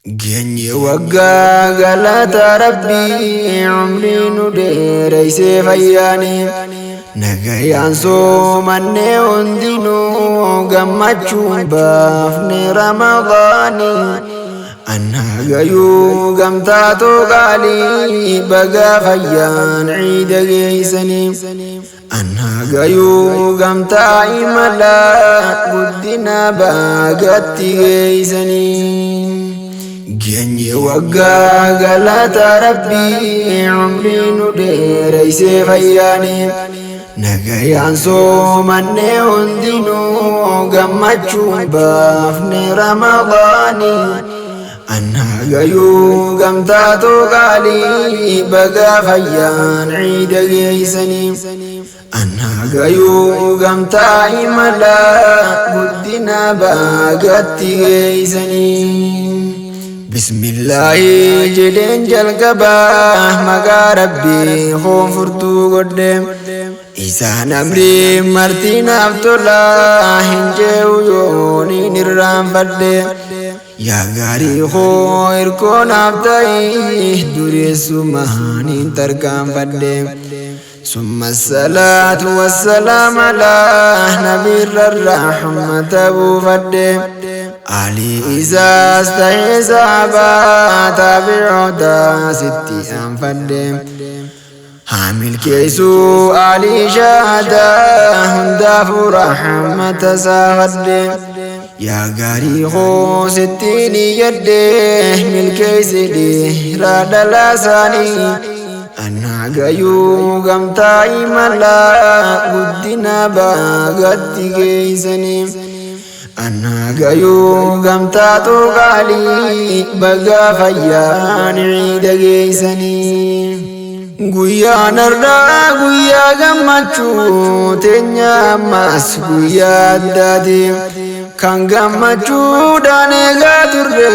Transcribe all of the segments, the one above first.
Genye wagga galata Rabbi umri nu dheereyse fayyaani nagayaan soomanne hundinuu gammachuun baafne Ramadaani annagayuu gamtaatoo qaalii baga fayyaan ciida geeysanii annagayuu gamtaa imala guddina bagatti geeysanii Genye wagga galata Rabbi umri nu dheereyse fayyaani nagayaan soomanne hundinuu gammachuun baafne Ramadaani annagayuu gamtaatoo qaalii baga fayyaan ciida geeysanii annagayuu gamtaa imala guddina bagatti geeysanii Bismillahi jedheen jalqabaa maqaa Rabbii koonfurtuu godhe isaan amrii martiinaaf tolaa hin jee'u yooniin irraanfadhe yaa gaarii koo hirkoonaaf ta'ii dureessumaan hin tarkaanfadhe ثم الصلاة والسلام على نبي الرحمة بوفده علي إذا استعيذ أبا تابع دا ستي أنفده حامل كيسو علي شهدا هنداف رحمة سافده يا غاريخو ستيني يده ملكيس دي راد لساني annagayuu gamtaa imala guddina bagatti geeysanii annagayuu gamtaatoo qaalii baga fayyaan ciida geeysanii guyyaan har'aa guyyaa gammachuu teenya ammas guyyaa addaati kan gammachuudhaan eegaa turre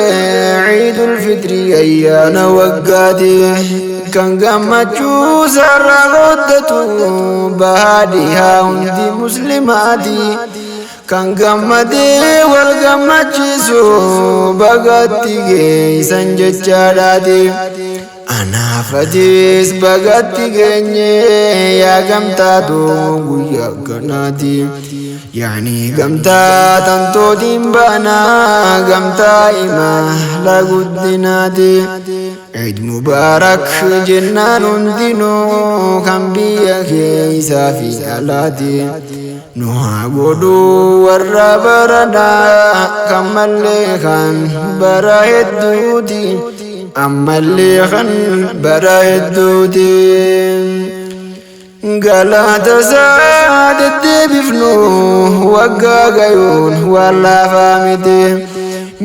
ciidul fitrii ayyaana waggaati kan gammachuu sarara gooddatu baadiyyaa hundi muslimaati kan gammadee wal gammachiisu bagatti geeysan jechaadhaati anaafatis bagatti geenye yaa gamtaatu guyyaa kanaati yaani gamtaa tantootiin baanaa gamtaa imala guddinaati Eid Mubarak jennaan hundinuu kan biyya keeysaa fi alaati nu haa godhu warra baranaa kan mallee kan bara hedduuti ammallee kan bara hedduuti galata isaa deddeebifnu waggaa gayuun waan laafaa miti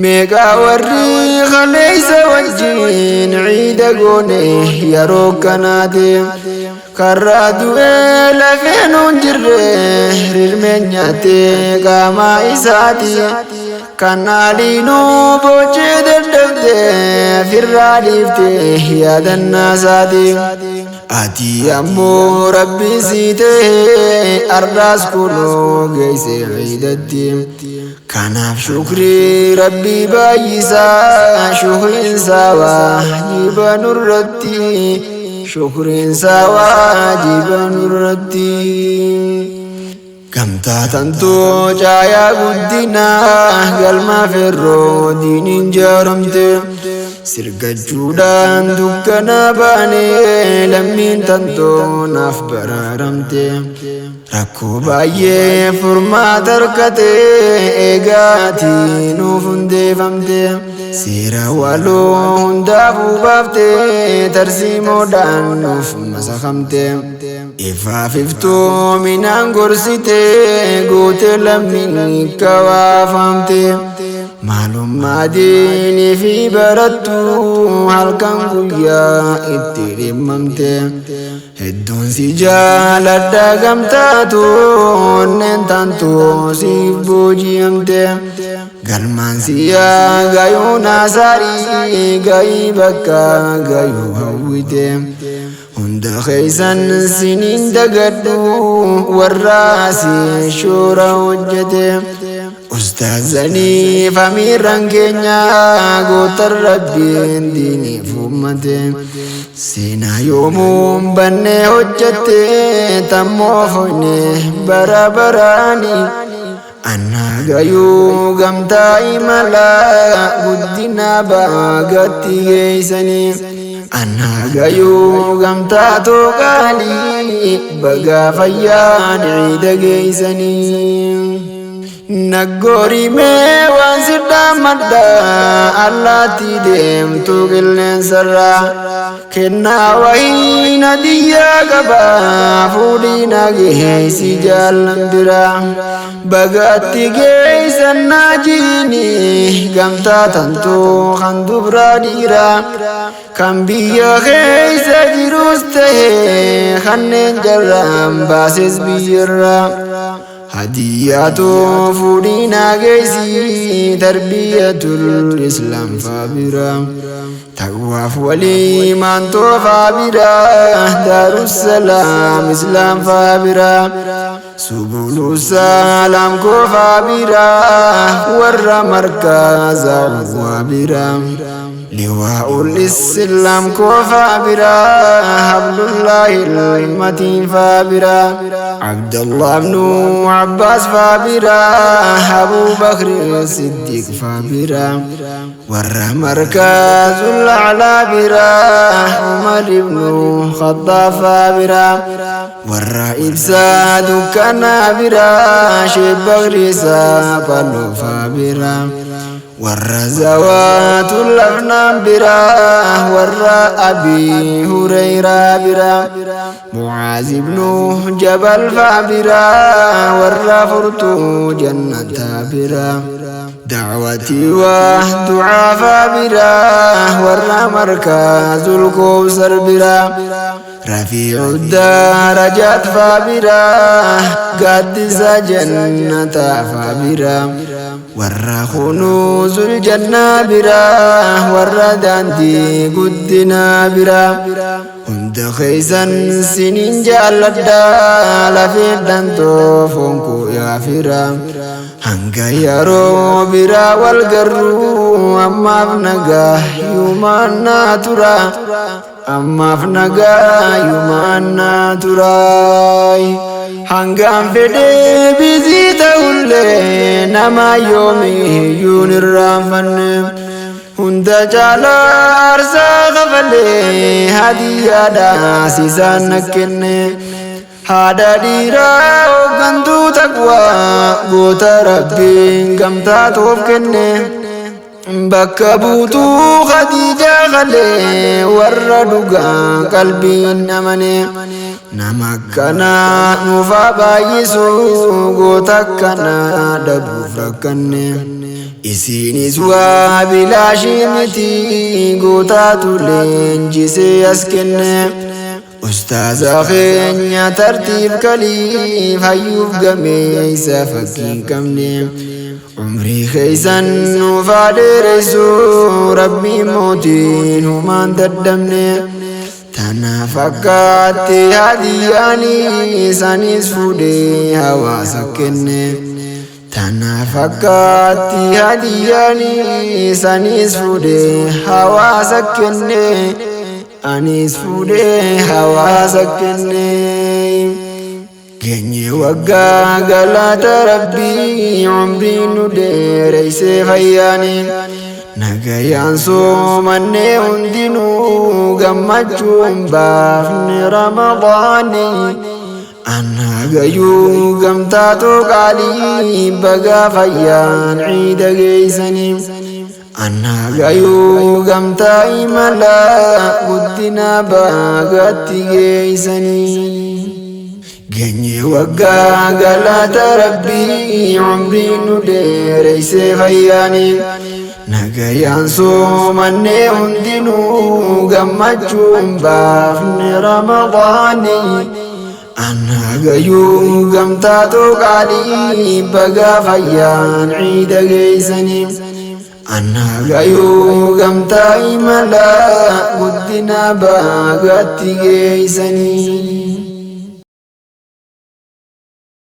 meeqaa warri kaleeysa wajjiin ciida goone yeroo kanaati karraa du'ee lafeenuun jirre rirmeen nyaattee qaamaa isaati kan aliinuu boochee daddabde firraa dhiifte yaadannaa isaati ati ammoo rabbi sii ta'e ardaas kunoo geeyse ciidatti kanaaf shukrii rabbii baay'isaa shukriinsaa waajiba nurratti shukriinsaa waajiba nurratti gamtaa tantoo caayaa guddinaa galmaa feerroo diiniin jaaramte sirgachuudhaan dukkana baanee lammiin tantoo naaf baraaramte rakkoo baay'ee furmaata argate eegaatii nuuf hundeeffamte seera waloo hundaafuu baafte tarsiimoodhaan nuuf masakamte ifaaf iftoominaan gorsite goote lammiin kawaafamte maalummaa diinii fi barattu halkan guyyaa itti dhimmamte hedduun si jaaladha gamtaatu onneen tantoo siif booji'amte galmaan siyaa gayuu naasaarii gayii bakka gayuu hawwite hunda keeysan siniin dagadhu warra si shoora hojjete Ustazanii famiirran keenya gootar rabbiin diiniif uummate seenaa yoomuun bannee hojjette tammoo foyne bara baraani annaa gayuu gamtaa imala guddina baagatti geeysanii annaa gayuu gamtaa tooqaalii bagaa fayyaan ciida geeysanii Nagori me wan sidda madda allati deemtu qilleensarra kenna wayina diyya qaba fuudhina geessi jaallan bira bagatti geessan naajini gamtaa tantu kan dubra dhiira kan biyya keessa jirus ta'e kanneen jarraan baases biyyarra هدياتو فودينا جيسي تربية الإسلام فابرة تقواف والإيمان تو فابرة دار السلام إسلام فابرة سبل السلام كو فابرة ور مركز وابرة لواء الإسلام كو فابرة حبل الله المتين فابرة عبد الله بن عباس فابرة أبو بكر الصديق فابرة ور مركز الأعلى برا عمر بن الخطاب فابرة ور إفساد كان برا شيخ بكر سابلو فابرة ور زوات الأغنام برا ور أبي هريرة برا معاذ بن جبل فابرا ور فرتو جنة برا دعوتي ودعاء فابرا ور مركز الكوثر برا رفيع الدرجات فابرا قدس جنة فابرا ور خنوز الجنة برا ور دانتي قدنا برا هند خيسا سنين جالدا لفيدان توفونكو يا فرا هنگا يارو برا والقرو أما فنقا يومان ناترا أما فنقا يومان ناتراي هنگام فدي بزيت أولي نما يومي يون الرافن هند جالا أرسا غفلي هديا داسي سانكن هذا ديرا وغندو تقوى قوت ربي قمتا توفكن بكبوتو خديجة غلي وردوغا قلبي نمني نمكنا نوفا بايسو قوتكنا دبوفركن إسينيس وابلا شمتي قوتاتو لنجيسي أسكن أستاذ خينيا ترتيب كليف هيوف قميس فكين كمني عمري خيسن وفادي ريسو ربي موتين ومان تدمني تنا فكاتي هدياني سانيس فودي هوا سكني تنا فكاتي هدياني سانيس فودي هوا سكني أنيس فودي هوا سكني كني وقا قلات ربي عمري ندير سيفياني نقيان صومني هندنو قمتشون بافن رمضاني أنا قيو قمتاتو قالي بقى فيان عيد قيسني أنا قيو قمتا إملا قدنا باقات قيسني جني وقا قلات ربي عمري ندير سيفياني نقيان صومني هندنو قمتشون بافن رمضاني أنا قيو قمتاتو قالي بقى فيان عيد قيسني أنا قيو قمتا إملا قدنا باقات قيسني